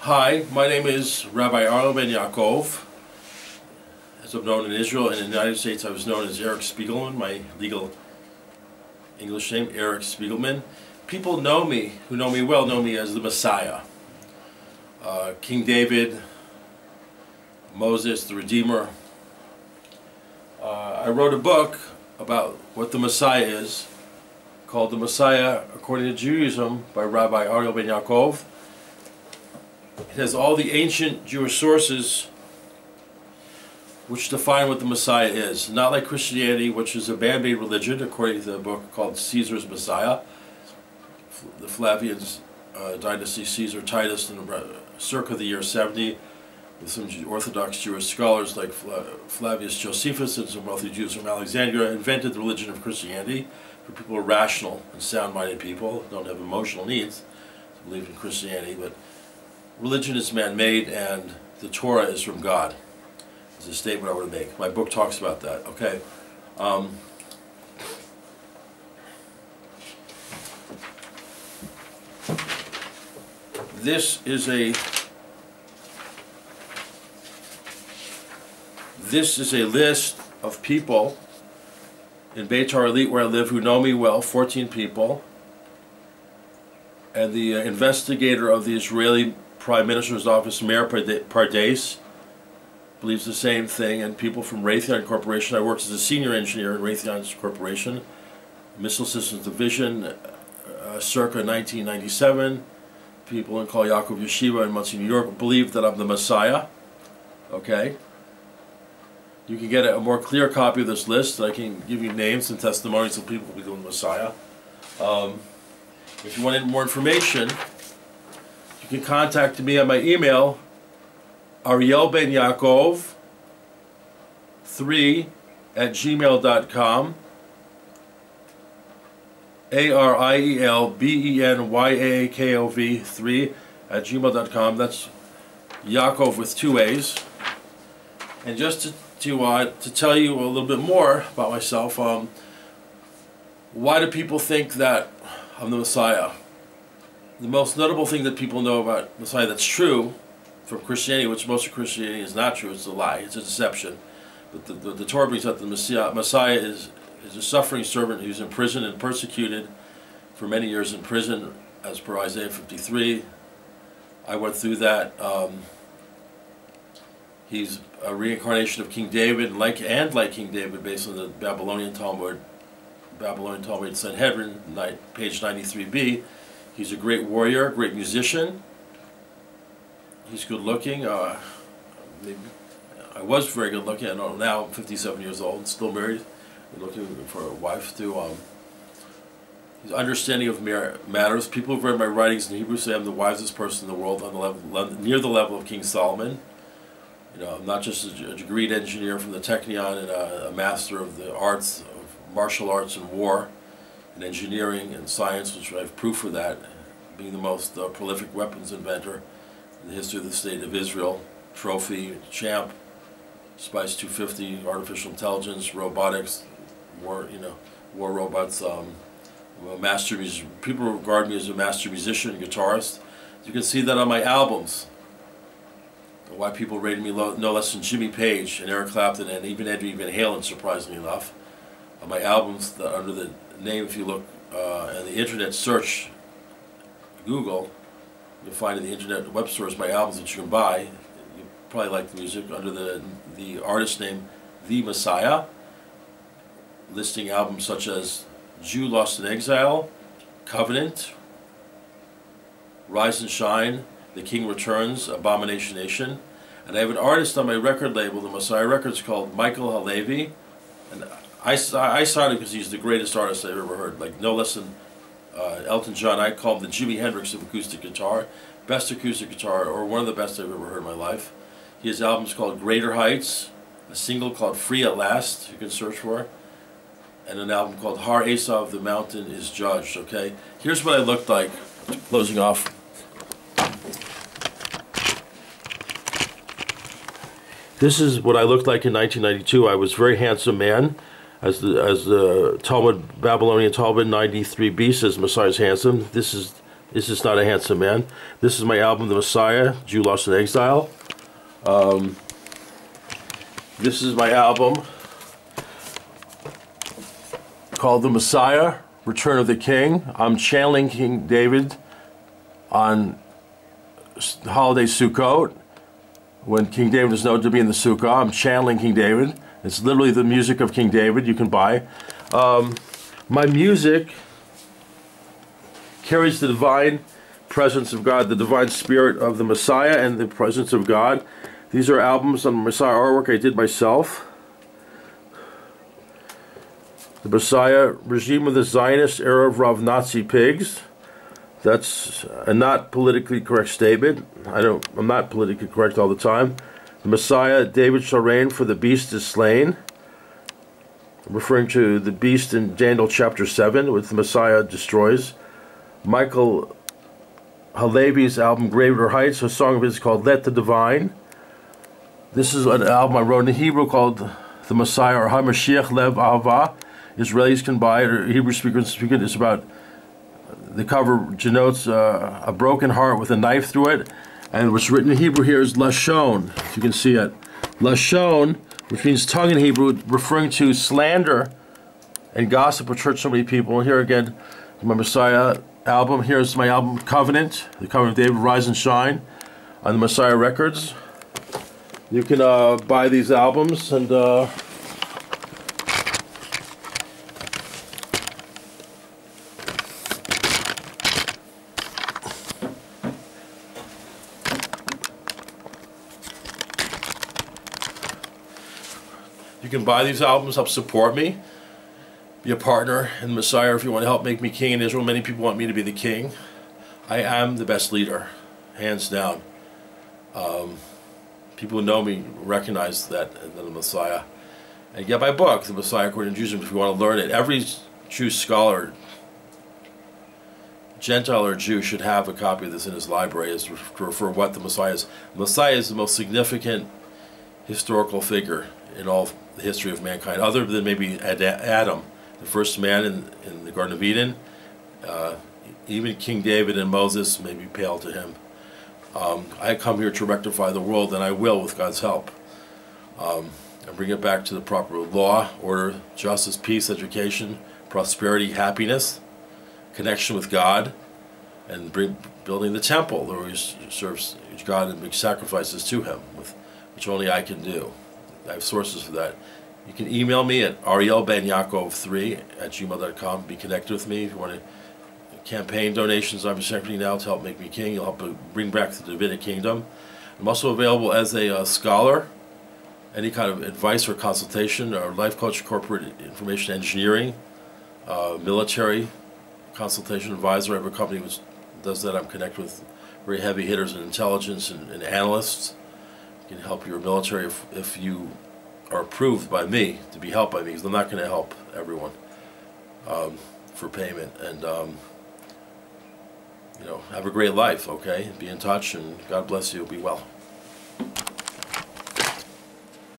Hi, my name is Rabbi Ariel ben Yaakov. As I'm known in Israel and in the United States, I was known as Eric Spiegelman, my legal English name, Eric Spiegelman. People know me, who know me well, know me as the Messiah. King David, Moses, the Redeemer. I wrote a book about what the Messiah is, called The Messiah According to Judaism by Rabbi Ariel ben Yaakov. It has all the ancient Jewish sources which define what the Messiah is. Not like Christianity, which is a man-made religion, according to the book called Caesar's Messiah. The Flavians dynasty, Caesar Titus, in circa the year 70, with some Orthodox Jewish scholars like Flavius Josephus and some wealthy Jews from Alexandria, invented the religion of Christianity for people who are rational and sound-minded people, who don't have emotional needs to believe in Christianity. But religion is man-made and the Torah is from God. It's a statement I want to make. My book talks about that. Okay. This is a list of people in Beitar Elite, where I live, who know me well, 14 people. And the investigator of the Israeli Prime Minister's office, Meir Pardes, believes the same thing, and people from Raytheon Corporation. I worked as a senior engineer in Raytheon Corporation, Missile Systems Division, circa 1997. People in Yaakov Yeshiva in Monsey, New York, believe that I'm the Messiah. Okay? You can get a more clear copy of this list. I can give you names and testimonies of people who believe in the Messiah. If you want more information, you can contact me on my email, arielbenyaakov3@gmail.com, arielbenyaakov3@gmail.com. That's Yaakov with 2 A's. And just to tell you a little bit more about myself, why do people think that I'm the Messiah? The most notable thing that people know about Messiah that's true from Christianity, which most of Christianity is not true, it's a lie, it's a deception. But the Torah brings out the Messiah is a suffering servant who's imprisoned and persecuted for many years in prison, as per Isaiah 53. I went through that. He's a reincarnation of King David, like King David, based on the Babylonian Talmud Sanhedrin, page 93b. He's a great warrior, great musician. He's good looking. I was very good looking. I know now I'm 57 years old, still married, looking for a wife too. His understanding of matters. People who've read my writings in Hebrew say I'm the wisest person in the world, on the level, near the level of King Solomon. You know, I'm not just a degreed engineer from the Technion and a master of the arts, of martial arts and war, and engineering and science, which I have proof for that, being the most prolific weapons inventor in the history of the state of Israel. Trophy, champ, Spice 250, artificial intelligence, robotics, war robots. People regard me as a master musician and guitarist. You can see that on my albums. Why people rated me no less than Jimmy Page and Eric Clapton and even Eddie Van Halen, surprisingly enough. On my albums, under the name, if you look on the internet, search Google, you'll find in the internet web stores my albums that you can buy. You probably like the music under the artist name The Messiah, listing albums such as Jew Lost in Exile, Covenant, Rise and Shine, The King Returns, Abomination Nation. And I have an artist on my record label, the Messiah Records, called Michael Halevi. And I signed him because he's the greatest artist I've ever heard. Like no less than Elton John. I call him the Jimi Hendrix of acoustic guitar. Best acoustic guitar, or one of the best I've ever heard in my life. He has albums called Greater Heights, a single called Free at Last, you can search for, and an album called Har Esav, the Mountain is Judged, okay? Here's what I looked like, closing off. This is what I looked like in 1992. I was a very handsome man. As the Babylonian Talmud 93b says, Messiah is handsome. This is Is This Not a Handsome Man? This is my album, The Messiah, Jew Lost in Exile. This is my album called The Messiah, Return of the King. I'm channeling King David on holiday Sukkot, when King David is known to be in the Sukkah. I'm channeling King David. It's literally the music of King David you can buy. My music carries the divine presence of God, the divine spirit of the Messiah and the presence of God. These are albums on Messiah artwork I did myself. The Messiah, Regime of the Zionist Era of Rav Nazi Pigs. That's a not politically correct statement. I'm not politically correct all the time. The Messiah, David shall reign, for the beast is slain. Referring to the beast in Daniel chapter 7, which the Messiah destroys. Michael Halevi's album, Greater Heights, a song of his called Let the Divine. This is an album I wrote in Hebrew called The Messiah, or HaMashiach Lev Ahava. Israelis can buy it, or Hebrew speakers speak it. It's about, the cover denotes a broken heart with a knife through it. And what's written in Hebrew here is Lashon, if you can see it. Lashon, which means tongue in Hebrew, referring to slander and gossip which hurt so many people. And here again, my Messiah album. Here's my album Covenant, the Covenant of David, Rise and Shine, on the Messiah Records. You can buy these albums, and you can buy these albums, help support me, be a partner in the Messiah if you want to help make me king in Israel. Many people want me to be the king. I am the best leader, hands down. People who know me recognize that in the Messiah. And get my book, The Messiah According to Judaism, if you want to learn it. Every Jewish scholar, Gentile or Jew, should have a copy of this in his library as to refer what the Messiah is. The Messiah is the most significant historical figure in all the history of mankind, other than maybe Adam, the first man in the Garden of Eden. Even King David and Moses may be pale to him. I come here to rectify the world, and I will with God's help. And bring it back to the proper law, order, justice, peace, education, prosperity, happiness, connection with God, and building the temple where he serves God and makes sacrifices to him, which only I can do. I have sources for that. You can email me at arielbenyaakov3@gmail.com. Be connected with me if you want to. Campaign donations I'm accepting now to help make me king. You'll help bring back the Davidic kingdom. I'm also available as a scholar. Any kind of advice or consultation, or life coach, corporate information engineering, military consultation advisor. I have a company which does that. I'm connected with very heavy hitters in intelligence and analysts. You can help your military if you are approved by me to be helped by me, because I'm not going to help everyone for payment. And you know, have a great life, okay? Be in touch, and God bless you. Be well.